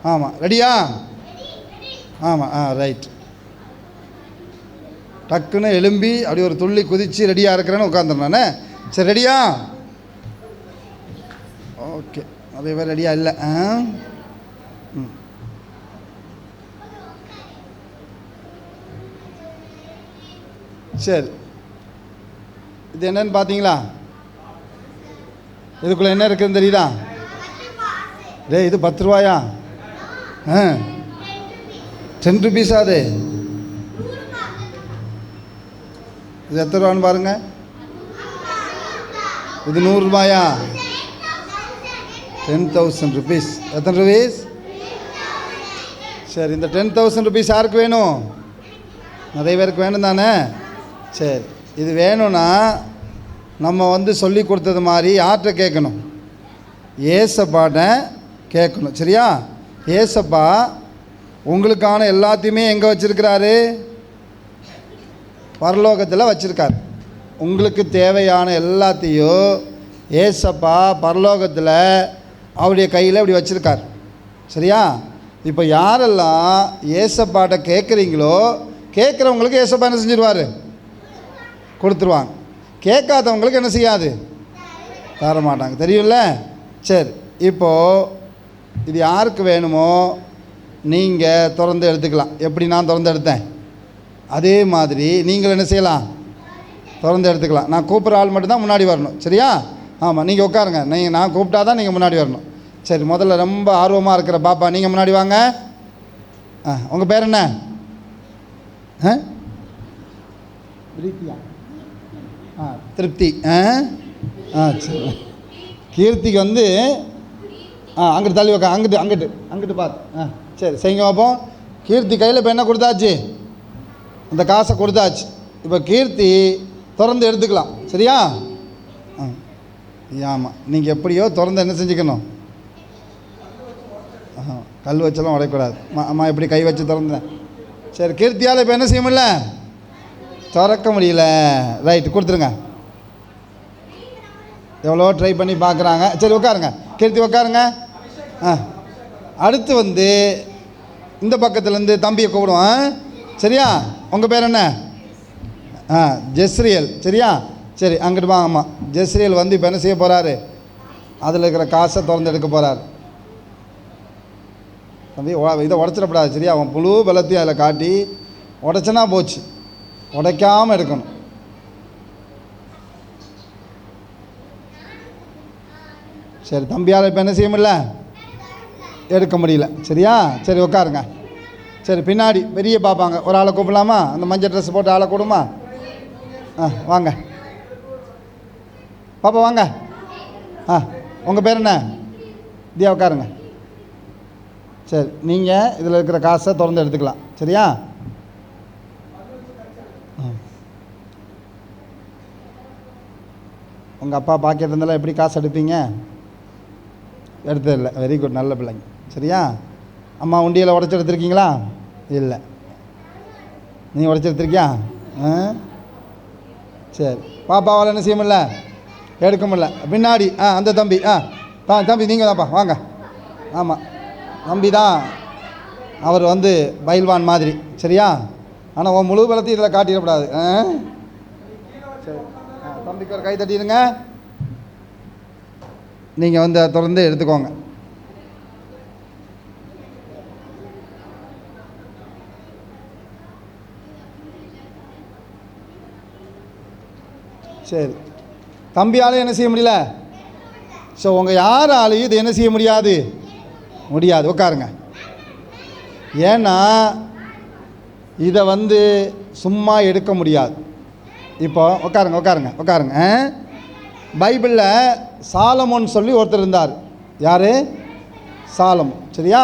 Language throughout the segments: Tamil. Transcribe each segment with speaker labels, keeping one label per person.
Speaker 1: ஆமாம், ரெடியா? ஆமாம், ரைட். டக்குன்னு எலும்பி அப்படி ஒரு துள்ளி குதித்து ரெடியாக இருக்கிறேன்னு உட்காந்துருந்தானே. சரி, ரெடியா? ஓகே, நிறைய பேர் ரெடியாக இல்லை. சரி, இது என்னன்னு பார்த்தீங்களா? இதுக்குள்ளே என்ன இருக்குதுன்னு தெரியுதா? இது 10 ரூபாயா? 10 ருபீஸா? அது இது எத்தனை ரூபான்னு பாருங்க. இது 100 ரூபாயா? 10,000 ருபீஸ். எத்தனை ருபீஸ்? சரி, இந்த 10,000 ருபீஸ் யாருக்கு வேணும்? நிறைய பேருக்கு வேணும் தானே? சரி, இது வேணும்னா நம்ம சொல்லி கொடுத்தது மாதிரி யார்கிட்ட கேட்கணும்? ஏசப்பாட்ட கேட்கணும். சரியா? ஏசப்பா உங்களுக்கான எல்லாத்தையுமே எங்கே வச்சுருக்கிறாரு? பரலோகத்தில் வச்சுருக்கார். உங்களுக்கு தேவையான எல்லாத்தையும் ஏசப்பா பரலோகத்தில் அவருடைய கையில் இப்படி வச்சுருக்கார். சரியா? இப்போ யாரெல்லாம் ஏசப்பாட்ட கேட்குறீங்களோ கேட்குறவங்களுக்கு ஏசப்பா என்ன செஞ்சிருவார்? கொடுத்துருவாங்க. கேட்காதவங்களுக்கு என்ன செய்யாது? தர மாட்டாங்க. தெரியும்ல? சரி, இப்போது இது யாருக்கு வேணுமோ நீங்கள் திறந்து எடுத்துக்கலாம். எப்படி நான் திறந்து எடுத்தேன் அதே மாதிரி நீங்கள் என்ன செய்யலாம்? திறந்து எடுத்துக்கலாம். நான் கூப்பிட்ற ஆள் மட்டும்தான் முன்னாடி வரணும். சரியா? ஆமாம், நீங்கள் உட்காருங்க. நான் கூப்பிட்டா தான் நீங்கள் முன்னாடி வரணும். சரி, முதல்ல ரொம்ப ஆர்வமாக இருக்கிற பாப்பா நீங்கள் முன்னாடி வாங்க. உங்கள் பேர் என்ன? பிரீத்தியா? திருப்தி. சரி, கீர்த்திக்கு அங்கிட்டு தள்ளி வைக்க. அங்கிட்டு பார்த்து. சரி, செய்யுங்க பார்ப்போம். கீர்த்தி கையில் இப்போ என்ன கொடுத்தாச்சு? அந்த காசை கொடுத்தாச்சு. இப்போ கீர்த்தி திறந்து எடுத்துக்கலாம். சரியா? ஆமாம், நீங்கள் எப்படியோ திறந்து என்ன செஞ்சுக்கணும்? கல் வச்செல்லாம் உடையக்கூடாது. அம்மா எப்படி கை வச்சு திறந்தேன். சரி, கீர்த்தியால் இப்போ என்ன செய்ய முடியல? திறக்க முடியல. ரைட்டு, கொடுத்துருங்க. எவ்வளோ ட்ரை பண்ணி பார்க்குறாங்க. சரி, உட்காருங்க. கீர்த்தி உட்காருங்க. அடுத்து இந்த பக்கத்துலேருந்து தம்பியை கூப்பிடுவோம். சரியா? உங்கள் பேர் என்ன? ஜெஸ்ரியல். சரியா? சரி, அங்கிட்டு வாங்க. ஆமாம், ஜெஸ்ரியல் இப்போ என்ன செய்ய போகிறாரு? அதில் இருக்கிற காசை திறந்து எடுக்க போகிறார். தம்பி, இதை உடச்சிடக்கூடாது. சரியா? அவன் புழு பலத்தையும் அதில் காட்டி உடச்சனா போச்சு. உடைக்காமல் எடுக்கணும். சரி, தம்பியால் இப்போ என்ன செய்ய முடியல? எடுக்க முடியல. சரியா? சரி, உட்காருங்க. சரி, பின்னாடி பெரிய பார்ப்பாங்க ஒரு ஆளை கூப்பிடலாமா? அந்த மஞ்சள் ட்ரெஸ் போட்டு ஆளை கூடுமா? வாங்க பாப்பா, வாங்க. உங்கள் பேர் என்ன? தியா, உட்காருங்க. சரி, நீங்கள் இதில் இருக்கிற காசை திறந்து எடுத்துக்கலாம். சரியா? உங்கள் அப்பா பாக்கெட் இருந்தாலும் எப்படி காசு எடுப்பீங்க? எடுத்ததில்லை. வெரி குட், நல்ல பிள்ளைங்க. சரியா? அம்மா உண்டியில் உடச்சி எடுத்துருக்கீங்களா? இல்லை. நீ உடச்சி எடுத்துருக்கியா? சரி, பாப்பாவால் என்ன செய்ய முடியல? எடுக்க முடியல. பின்னாடி அந்த தம்பி. தம்பி நீங்கள் தான்ப்பா, வாங்க. ஆமாம், தம்பி தான். அவர் பயில்வான் மாதிரி. சரியா? ஆனால் உன் முழு பலத்தையும் இதில் காட்டிடக்கூடாது. சரி, தம்பிக்கு ஒரு கை தட்டிடுங்க. நீங்கள் திறந்து எடுத்துக்கோங்க. சரி, தம்பியால் என்ன செய்ய முடியல? ஸோ உங்கள் யாராலையும் இது என்ன செய்ய முடியாது? உட்காருங்க. ஏன்னா இதை சும்மா எடுக்க முடியாது. இப்போ உட்காருங்க. பைபிளில் சாலமோன் சொல்லி ஒருத்தர் இருந்தார். யார்? சாலமோன். சரியா?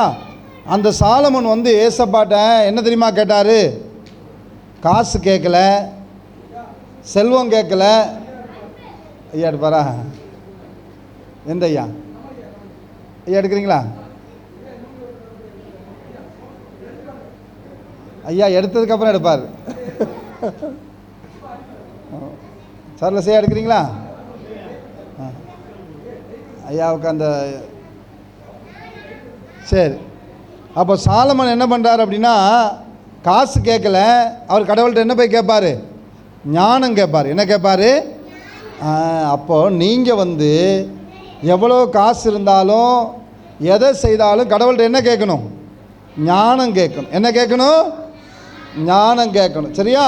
Speaker 1: அந்த சாலமோன் ஏசப்பாட்ட என்ன தெரியுமா கேட்டார்? காசு கேட்கல, செல்வம் கேட்கல. ஐயா எடுப்பாரா? எந்த ஐயா? எடுக்கிறீங்களா? ஐயா எடுத்ததுக்கப்புறம் எடுப்பார். சார்ல செய்ய எடுக்கிறீங்களா? ஐயாவுக்கு அந்த சரி, அப்போ சாலமன் என்ன பண்ணுறாரு அப்படின்னா, காசு கேட்கல, அவர் கடவுள்கிட்ட என்ன போய் கேட்பார்? ஞானம் கேட்பார். என்ன கேட்பார்? அப்போது நீங்கள் எவ்வளோ காசு இருந்தாலும் எதை செய்தாலும் கடவுள்கிட்ட என்ன கேட்கணும்? ஞானம் கேட்கணும். என்ன கேட்கணும்? ஞானம் கேட்கணும். சரியா?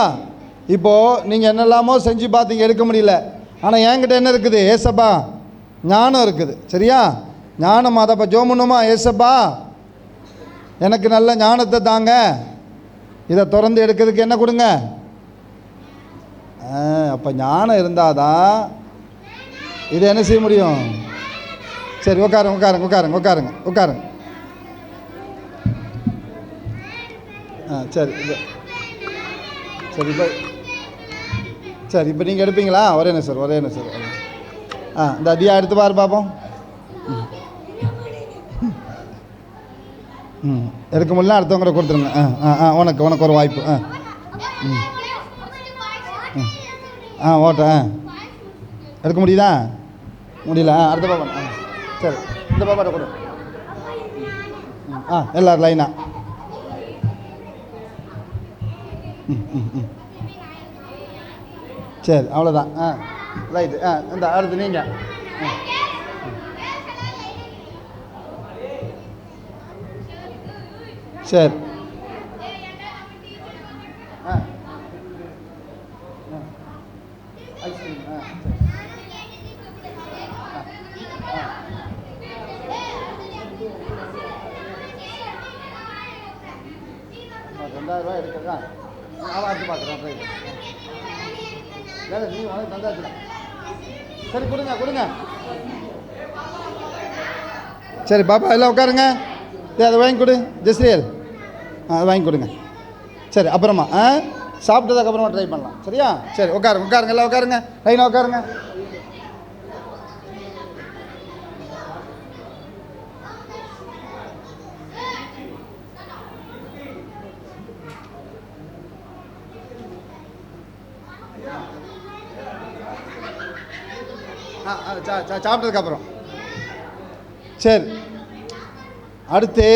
Speaker 1: இப்போது நீங்கள் என்னெல்லாமோ செஞ்சு பார்த்தீங்க, எடுக்க முடியல. ஆனால் என்கிட்ட என்ன இருக்குது? ஏசப்பா ஞானம் இருக்குது. சரியா? ஞானம் அதப்போ ஜோம் பண்ணுமா? ஏசப்பா எனக்கு நல்ல ஞானத்தை தாங்க, இதை திறந்து எடுக்கிறதுக்கு என்ன கொடுங்க. அப்போ ஞானம் இருந்தால் தான் இதை என்ன செய்ய முடியும். சரி, உட்காருங்க உட்காருங்க உட்காருங்க உட்காருங்க உட்காருங்க. சரி சரி சரி, இப்போ நீங்கள் எடுப்பீங்களா? ஒரே என்ன சார், ஒரே என்ன சார். இந்த அதியா எடுத்து பாரு பார்ப்போம். எடுக்க முடியல, அடுத்தவங்க கொடுத்துருங்க. உனக்கு உனக்கு ஒரு வாய்ப்பு. ஓட்ட எடுக்க முடியுதா? முடியல. அடுத்த பாப்பா. சரி, இந்த பாப்பாட்ட கொடு. எல்லோரும் லைனா. சரி, அவ்வளோதான். ரைட்டு. இந்த அடுத்து நீங்கள். சரி. ஐஸ்கிரீம். $2000 எடுக்கிறதா? அடுத்து பார்க்குறேன். ரைட். வேலை நீங்கள் வந்து தந்தாச்சுல. சரி, கொடுங்க கொடுங்க. சரி பாப்பா, எல்லாம் உட்காருங்க. அதை வாங்கி கொடு ஜெஸ்ரியல். அதை வாங்கி கொடுங்க. சரி, அப்புறமா சாப்பிட்டதுக்கப்புறமா ட்ரை பண்ணலாம். சரியா? சரி, உட்காருங்க உட்காருங்க, எல்லாம் உட்காருங்க, லைனாக உட்காருங்க. சாப்பிட்டதுக்கப்புறம். சரி, அடுத்து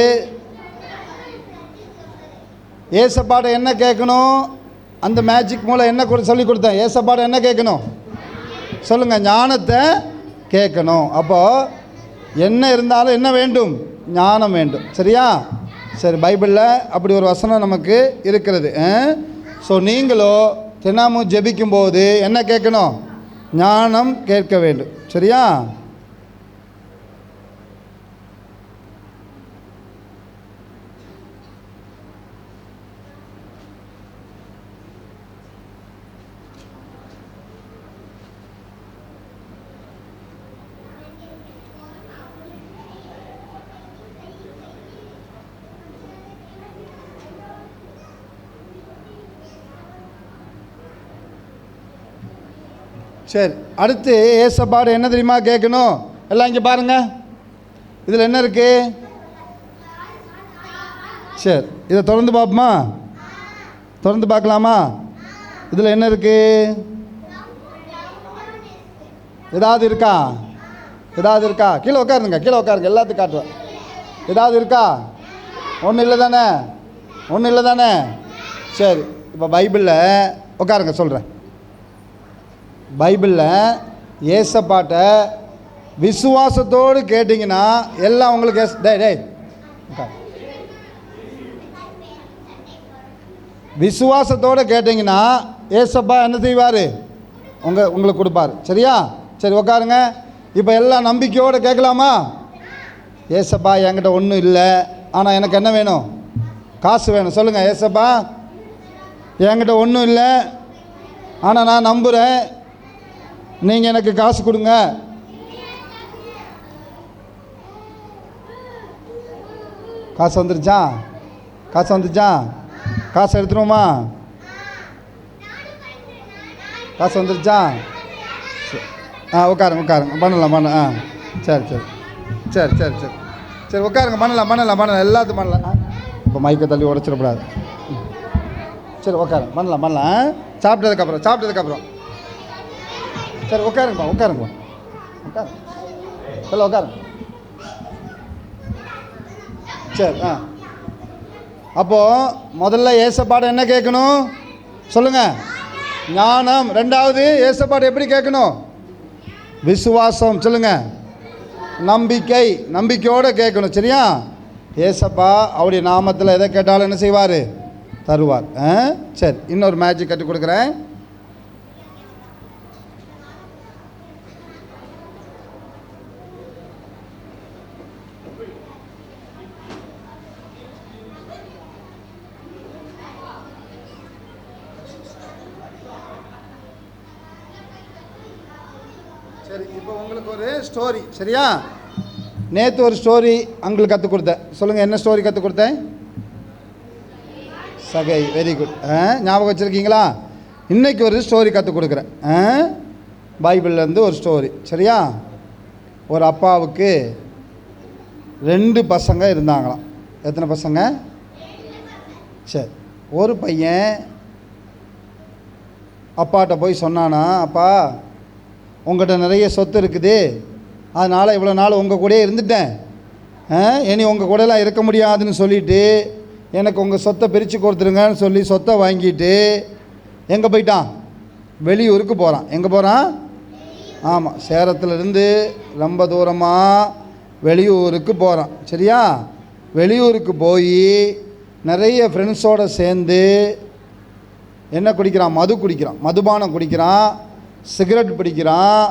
Speaker 1: ஏசப்பாட என்ன கேட்கணும்? அந்த மேஜிக் மூலம் என்ன சொல்லி கொடுத்தேன்? ஏசப்பாட என்ன கேட்கணும் சொல்லுங்கள்? ஞானத்தை கேட்கணும். அப்போது என்ன இருந்தாலும் என்ன வேண்டும்? ஞானம் வேண்டும். சரியா? சரி, பைபிளில் அப்படி ஒரு வசனம் நமக்கு இருக்கிறது. ஸோ நீங்களோ தினமும் ஜெபிக்கும்போது என்ன கேட்கணும்? ஞானம் கேட்க வேண்டும். சரியா? சரி, அடுத்து ஏசப்பாடு என்ன தெரியுமா கேட்கணும்? எல்லாம் இங்கே பாருங்கள், இதில் என்ன இருக்குது? சரி, இதை திறந்து பார்ப்போமா? திறந்து பார்க்கலாமா? இதில் என்ன இருக்குது? ஏதாவது இருக்கா? ஏதாவது இருக்கா? கீழே உட்காருங்க, கீழே உட்காருங்க, எல்லாத்துக்கும் காட்டுவேன். ஏதாவது இருக்கா? ஒன்றும் இல்லை தானே? ஒன்றும் இல்லை தானே? சரி, இப்போ பைபிளில் உட்காருங்க, சொல்கிறேன். பைபிளில் ஏசப்பாட்ட விசுவாசத்தோடு கேட்டிங்கன்னா எல்லாம் உங்களுக்கு விசுவாசத்தோடு கேட்டிங்கன்னா ஏசப்பா என்ன செய்வார்? உங்களுக்கு கொடுப்பார். சரியா? சரி, உட்காருங்க. இப்போ எல்லாம் நம்பிக்கையோடு கேட்கலாமா? ஏசப்பா என்கிட்ட ஒன்றும் இல்லை, ஆனால் எனக்கு என்ன வேணும்? காசு வேணும். சொல்லுங்கள், ஏசப்பா என்கிட்ட ஒன்றும் இல்லை, ஆனால் நான் நம்புகிறேன், நீங்கள் எனக்கு காசு கொடுங்க. காசு வந்துருச்சா? காசு வந்துச்சா? காசு எடுத்துருவோமா? காசு வந்துருச்சா? உட்காருங்க உட்காருங்க, பண்ணலாம் பண்ணலாம். சரி சரி சரி சரி சரி சரி, உட்காருங்க, பண்ணலாம் பண்ணலாம் பண்ணலாம், எல்லாத்தையும் பண்ணலாம். இப்போ மைக்கை தள்ளி உடச்சிடக்கூடாது. சரி, உட்காருங்க, பண்ணலாம் பண்ணலாம். சாப்பிட்டதுக்கப்புறம் சரி, உட்காருங்கப்பா உட்காருங்கப்பா உட்காருங்க, சொல்ல உட்காருங்க. சரி, அப்போது முதல்ல ஏசப்பாடு என்ன கேட்கணும் சொல்லுங்கள்? ஞானம். ரெண்டாவது ஏசப்பாடு எப்படி கேட்கணும்? விசுவாசம். சொல்லுங்கள், நம்பிக்கை. நம்பிக்கையோடு கேட்கணும். சரியா? ஏசப்பா அவருடைய நாமத்தில் எதை கேட்டாலும் என்ன செய்வார்? தருவார். சரி, இன்னொரு மேஜிக் கற்றுக் கொடுக்குறேன். சரி, இப்போ உங்களுக்கு ஒரு ஸ்டோரி. சரியா? நேற்று ஒரு ஸ்டோரி உங்களுக்கு கற்றுக் கொடுத்தேன். சொல்லுங்கள், என்ன ஸ்டோரி கற்றுக் கொடுத்தேன்? சகை. Very good. ஞாபகம் வச்சுருக்கீங்களா? இன்றைக்கி ஒரு ஸ்டோரி கற்றுக் கொடுக்குறேன். பைபிள்லேருந்து ஒரு ஸ்டோரி. சரியா? ஒரு அப்பாவுக்கு 2 பசங்க இருந்தாங்களாம். எத்தனை பசங்க? சரி, ஒரு பையன் அப்பாட்ட போய் சொன்னானா, அப்பா உங்கள்கிட்ட நிறைய சொத்து இருக்குது, அதனால் இவ்வளோ நாள் உங்கள் கூடயே இருந்துட்டேன், இனி உங்கள் கூடலாம் இருக்க முடியாதுன்னு சொல்லிவிட்டு எனக்கு உங்கள் சொத்தை பிரித்து கொடுத்துருங்கன்னு சொல்லி சொத்தை வாங்கிட்டு எங்கே போயிட்டான்? வெளியூருக்கு போகிறான். எங்கே போகிறான்? ஆமாம், சேலத்துலேருந்து ரொம்ப தூரமாக வெளியூருக்கு போகிறான். சரியா? வெளியூருக்கு போய் நிறைய ஃப்ரெண்ட்ஸோடு சேர்ந்து என்ன குடிக்கிறான்? மது குடிக்கிறான், மதுபானம் குடிக்கிறான், சிகரெட் பிடிக்கிறான்.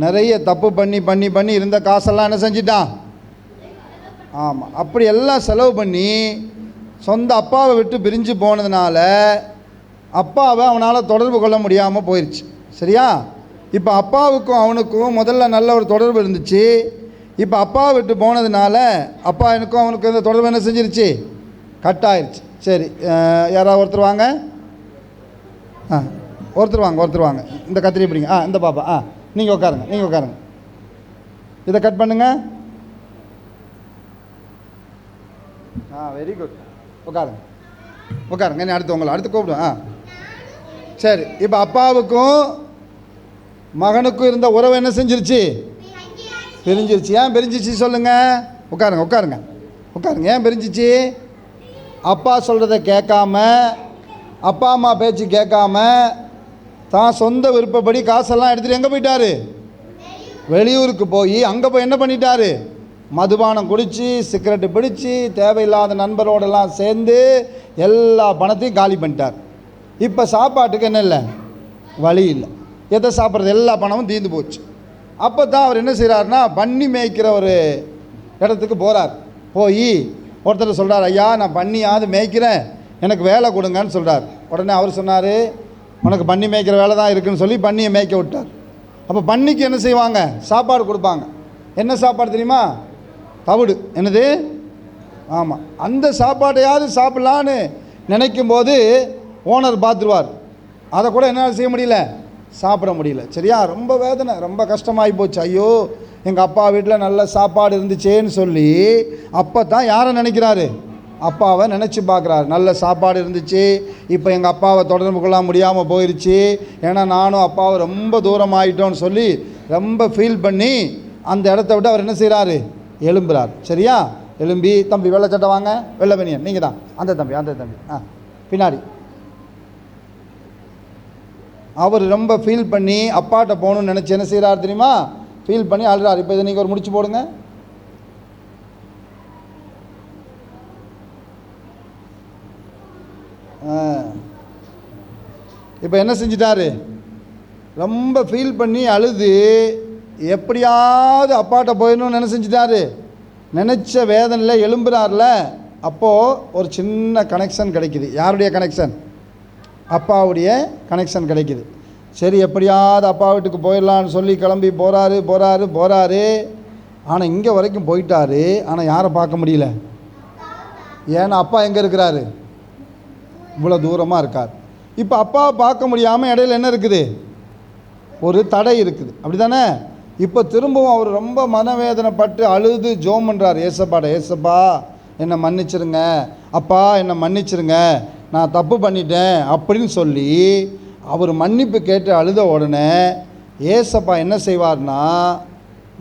Speaker 1: நிறைய தப்பு பண்ணி பண்ணி பண்ணி இருந்த காசெல்லாம் என்ன செஞ்சிட்டான்? ஆமாம், அப்படி எல்லாம் செலவு பண்ணி சொந்த அப்பாவை விட்டு பிரிஞ்சு போனதுனால அப்பாவை அவனால் தொடர்பு கொள்ள முடியாமல் போயிடுச்சு. சரியா? இப்போ அப்பாவுக்கும் அவனுக்கும் முதல்ல நல்ல ஒரு தொடர்பு இருந்துச்சு. இப்போ அப்பாவை விட்டு போனதுனால அப்பா எனக்கும் அவனுக்கும் இந்த தொடர்பு என்ன செஞ்சிருச்சு? கட் ஆயிடுச்சு. சரி, யாராவது ஒருத்தர் வாங்க. ஒருத்தர் வாங்க. இந்த கத்திரி பிடிங்க. இந்த பாப்பா. நீங்கள் உட்காருங்க. இதை கட் பண்ணுங்க. Very good. உட்காருங்க. என்ன அடுத்து கூப்பிடுவேன். சரி, இப்போ அப்பாவுக்கும் மகனுக்கும் இருந்த உறவு என்ன செஞ்சிருச்சு? பிரிஞ்சிருச்சு. ஏன் பிரிஞ்சிச்சு சொல்லுங்கள்? உட்காருங்க. ஏன் பிரிஞ்சிச்சு? அப்பா சொல்கிறத கேட்காம, அப்பா அம்மா பேச்சு கேட்காம, தான் சொந்த விருப்பப்படி காசெல்லாம் எடுத்துகிட்டு எங்கே போயிட்டார்? வெளியூருக்கு போய் அங்கே போய் என்ன பண்ணிட்டார்? மதுபானம் குடித்து, சிகரெட்டு பிடிச்சி, தேவையில்லாத நண்பரோடெல்லாம் சேர்ந்து எல்லா பணத்தையும் காலி பண்ணிட்டார். இப்போ சாப்பாட்டுக்கு என்ன இல்லை? வழி இல்லை. எதை சாப்பிட்றது? எல்லா பணமும் தீர்ந்து போச்சு. அப்போ தான் அவர் என்ன செய்கிறாருன்னா, பன்னி மேய்க்கிற ஒரு இடத்துக்கு போகிறார். போய் ஒருத்தர் சொல்கிறார், ஐயா நான் பன்னியாவது மேய்க்கிறேன், எனக்கு வேலை கொடுங்கன்னு சொல்கிறார். உடனே அவர் சொன்னார், உனக்கு பன்னி மேய்க்கிற வேலை தான் இருக்குதுன்னு சொல்லி பன்னியை மேய்க்க விட்டார். அப்போ பன்னிக்கு என்ன செய்வாங்க? சாப்பாடு கொடுப்பாங்க. என்ன சாப்பாடு தெரியுமா? தவிடு. என்னது? ஆமாம், அந்த சாப்பாட்டையாவது சாப்பிட்லான்னு நினைக்கும் போது ஓனர் பார்த்துருவார். அதை கூட என்னால் செய்ய முடியல, சாப்பிட முடியல. சரியா? ரொம்ப வேதனை, ரொம்ப கஷ்டமாகி போச்சு. ஐயோ, எங்கள் அப்பா வீட்டில் நல்ல சாப்பாடு இருந்துச்சேன்னு சொல்லி அப்போ தான் யாரை நினைக்கிறாரு? அப்பாவை நினச்சி பார்க்குறாரு. நல்ல சாப்பாடு இருந்துச்சு, இப்போ எங்கள் அப்பாவை தொடர்பு கொள்ள முடியாமல் போயிடுச்சு, ஏன்னா நானும் அப்பாவை ரொம்ப தூரம் ஆகிட்டோன்னு சொல்லி ரொம்ப ஃபீல் பண்ணி அந்த இடத்த விட்டு அவர் என்ன செய்கிறாரு? எழும்புறார். சரியா? எழும்பி, தம்பி வெள்ளை சட்டை வாங்க, வெள்ளை பனியன் நீங்கள் தான், அந்த தம்பி பின்னாடி. அவர் ரொம்ப ஃபீல் பண்ணி அப்பாட்ட போகணுன்னு நினச்சி என்ன செய்கிறார் தெரியுமா? ஃபீல் பண்ணி அழுறார். இப்போ இதை நீங்கள் ஒரு முடிச்சு போடுங்க. இப்போ என்ன செஞ்சிட்டாரு? ரொம்ப ஃபீல் பண்ணி அழுது எப்படியாவது அப்பாட்ட போயிடணும்னு என்ன செஞ்சிட்டாரு? நினச்ச வேதனையில் எழும்புறார்ல. அப்போது ஒரு சின்ன கனெக்ஷன் கிடைக்குது. யாருடைய கனெக்ஷன்? அப்பாவுடைய கனெக்ஷன் கிடைக்குது. சரி, எப்படியாவது அப்பா வீட்டுக்கு போயிடலான்னு சொல்லி கிளம்பி போகிறாரு. ஆனால் இங்கே வரைக்கும் போயிட்டாரு. ஆனால் யாரை பார்க்க முடியல? ஏன்னா அப்பா எங்கே இருக்கிறாரு? இவ்வளோ தூரமாக இருக்கார். இப்போ அப்பாவை பார்க்க முடியாமல் இடையில என்ன இருக்குது? ஒரு தடை இருக்குது. அப்படி தானே? இப்போ திரும்பவும் அவர் ரொம்ப மனவேதனைப்பட்டு அழுது ஜோம் பண்ணுறார் ஏசப்பா என்னை மன்னிச்சிருங்க, அப்பா என்னை மன்னிச்சிருங்க, நான் தப்பு பண்ணிட்டேன் அப்படின்னு சொல்லி அவர் மன்னிப்பு கேட்டு அழுத உடனே ஏசப்பா என்ன செய்வார்னா,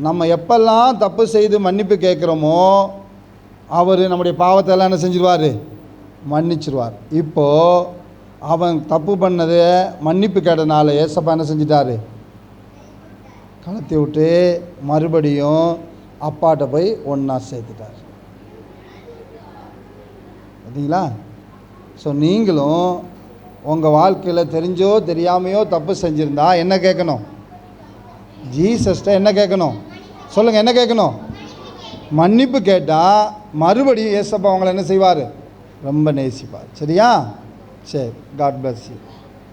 Speaker 1: நம்ம எப்பெல்லாம் தப்பு செய்து மன்னிப்பு கேட்குறோமோ அவர் நம்முடைய பாவத்தெல்லாம் என்ன செஞ்சிருவார்? மன்னிச்சிருவார். இப்போது அவன் தப்பு பண்ணது மன்னிப்பு கேட்டனால ஏசப்பா என்ன செஞ்சிட்டாரு? கலத்தி விட்டு மறுபடியும் அப்பாட்ட போய் ஒன்றா சேர்த்துட்டார். பார்த்தீங்களா? ஸோ நீங்களும் உங்கள் வாழ்க்கையில் தெரிஞ்சோ தெரியாமையோ தப்பு செஞ்சுருந்தா என்ன கேட்கணும்? ஜீசஸ்ட்ட என்ன கேட்கணும்? சொல்லுங்கள், என்ன கேட்கணும்? மன்னிப்பு கேட்டால் மறுபடியும் ஏசப்பா அவங்கள என்ன செய்வார்? ரொம்ப நேசிப்பார். சரியா? சரி, காட் பிளஸ் யூ.